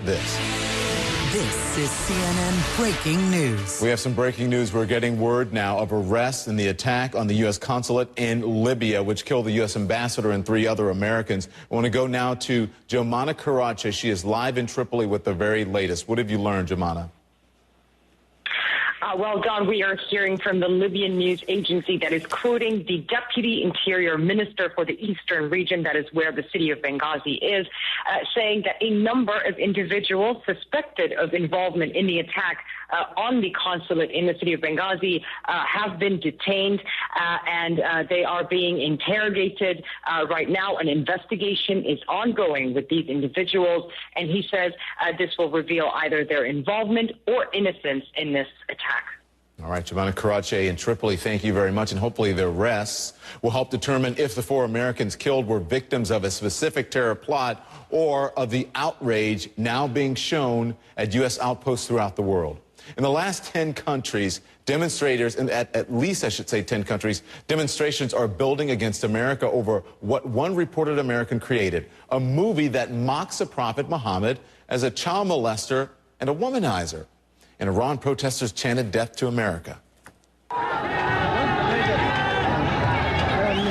this. This is CNN Breaking News. We have some breaking news. We're getting word now of arrests in the attack on the U.S. consulate in Libya, which killed the U.S. ambassador and 3 other Americans. I want to go now to Jomana Karache. She is live in Tripoli with the very latest. What have you learned, Jomana? Well, Don, we are hearing from the Libyan news agency that is quoting the Deputy Interior Minister for the Eastern region, that is where the city of Benghazi is, saying that a number of individuals suspected of involvement in the attack on the consulate in the city of Benghazi have been detained and they are being interrogated right now. An investigation is ongoing with these individuals, and he says this will reveal either their involvement or innocence in this attack. All right, Jomana Karache in Tripoli, thank you very much. And hopefully the arrests will help determine if the 4 Americans killed were victims of a specific terror plot or of the outrage now being shown at U.S. outposts throughout the world. In the last 10 countries, demonstrators, and at least I should say 10 countries, demonstrations are building against America over what one reported American created, a movie that mocks the Prophet Muhammad as a child molester and a womanizer. In Iran, protesters chanted death to America.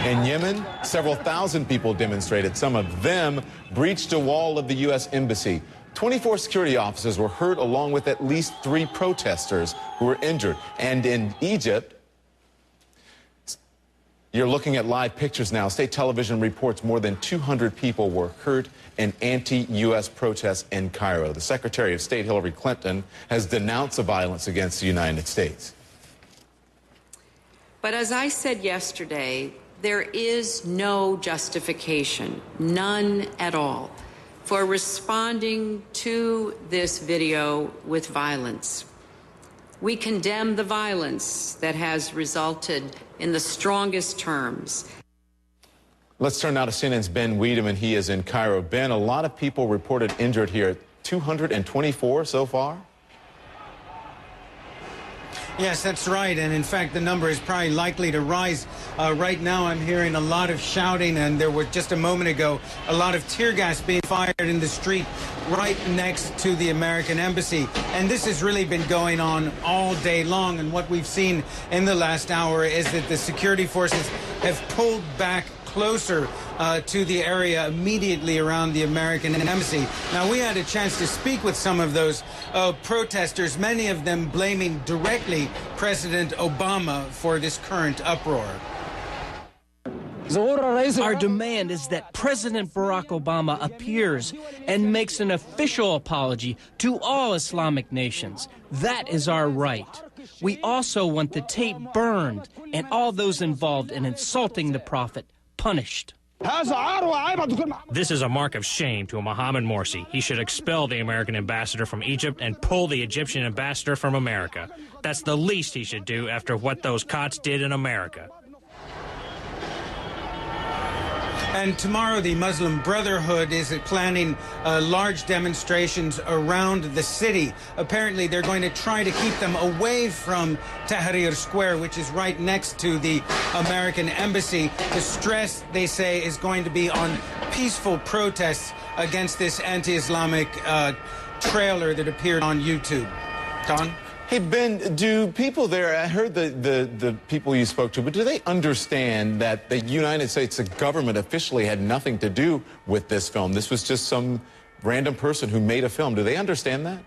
In Yemen, several thousand people demonstrated. Some of them breached a wall of the U.S. embassy. 24 security officers were hurt, along with at least 3 protesters who were injured. And in Egypt, you're looking at live pictures now. State television reports more than 200 people were hurt in anti-U.S. protests in Cairo. The Secretary of State, Hillary Clinton, has denounced the violence against the United States. But as I said yesterday, there is no justification, none at all, for responding to this video with violence. We condemn the violence that has resulted in the strongest terms. Let's turn now to CNN's Ben Wiedemann. He is in Cairo. Ben, a lot of people reported injured here. 224 so far? Yes, that's right. And in fact, the number is probably likely to rise. Right now, I'm hearing a lot of shouting, and there was just a moment ago a lot of tear gas being fired in the street right next to the American embassy. And this has really been going on all day long. And what we've seen in the last hour is that the security forces have pulled back closer to the area immediately around the American embassy. Now, we had a chance to speak with some of those protesters, many of them blaming directly President Obama for this current uproar. Our demand is that President Barack Obama appears and makes an official apology to all Islamic nations. That is our right. We also want the tape burned and all those involved in insulting the Prophet punished. This is a mark of shame to Mohammed Morsi. He should expel the American ambassador from Egypt and pull the Egyptian ambassador from America. That's the least he should do after what those cots did in America. And tomorrow, the Muslim Brotherhood is planning large demonstrations around the city. Apparently, they're going to try to keep them away from Tahrir Square, which is right next to the American embassy. The stress, they say, is going to be on peaceful protests against this anti-Islamic trailer that appeared on YouTube. Don? Hey, Ben, do people there, I heard the people you spoke to, but do they understand that the United States, the government, officially had nothing to do with this film? This was just some random person who made a film. Do they understand that?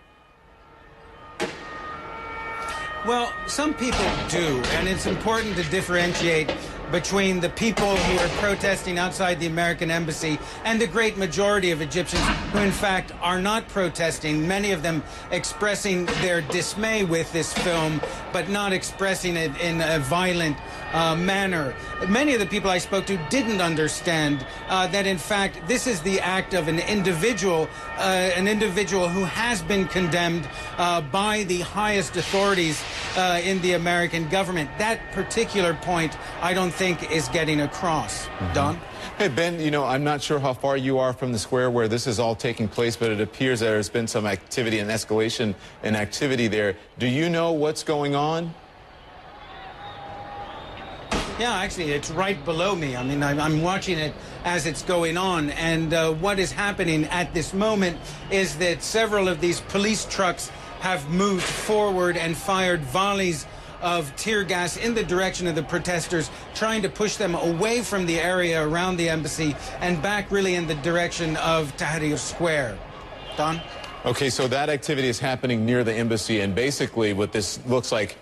Well, some people do, and it's important to differentiate between the people who are protesting outside the American embassy and the great majority of Egyptians who, in fact, are not protesting, many of them expressing their dismay with this film, but not expressing it in a violent manner. Many of the people I spoke to didn't understand that, in fact, this is the act of an individual who has been condemned by the highest authorities in the American government. That particular point, I don't think, is getting across. Don? Hey, Ben, you know, I'm not sure how far you are from the square where this is all taking place, but it appears there's been some activity and escalation in activity there. Do you know what's going on? Yeah, actually, it's right below me. I mean, I'm watching it as it's going on. And what is happening at this moment is that several of these police trucks have moved forward and fired volleys of tear gas in the direction of the protesters, trying to push them away from the area around the embassy and back really in the direction of Tahrir Square. Don? Okay, so that activity is happening near the embassy, and basically what this looks like,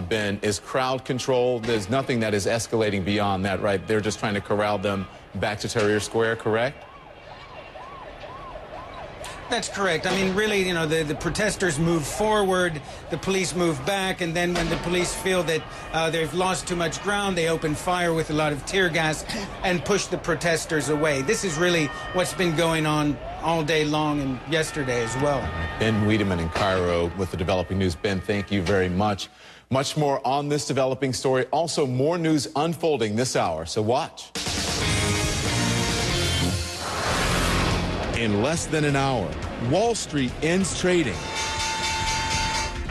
Ben, is crowd control. There's nothing that is escalating beyond that, right? They're just trying to corral them back to Tahrir Square, correct? That's correct. I mean, really, you know, the protesters move forward, the police move back, and then when the police feel that they've lost too much ground, they open fire with a lot of tear gas and push the protesters away. This is really what's been going on all day long and yesterday as well. Ben Wiedemann in Cairo with the developing news. Ben, thank you very much. Much more on this developing story. Also, more news unfolding this hour, so watch. In less than an hour, Wall Street ends trading.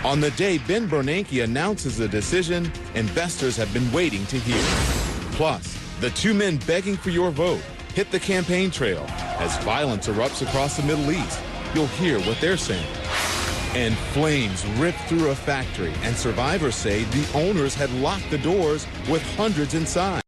On the day Ben Bernanke announces a decision investors have been waiting to hear. Plus, the two men begging for your vote hit the campaign trail as violence erupts across the Middle East. You'll hear what they're saying. And flames rip through a factory, and survivors say the owners had locked the doors with hundreds inside.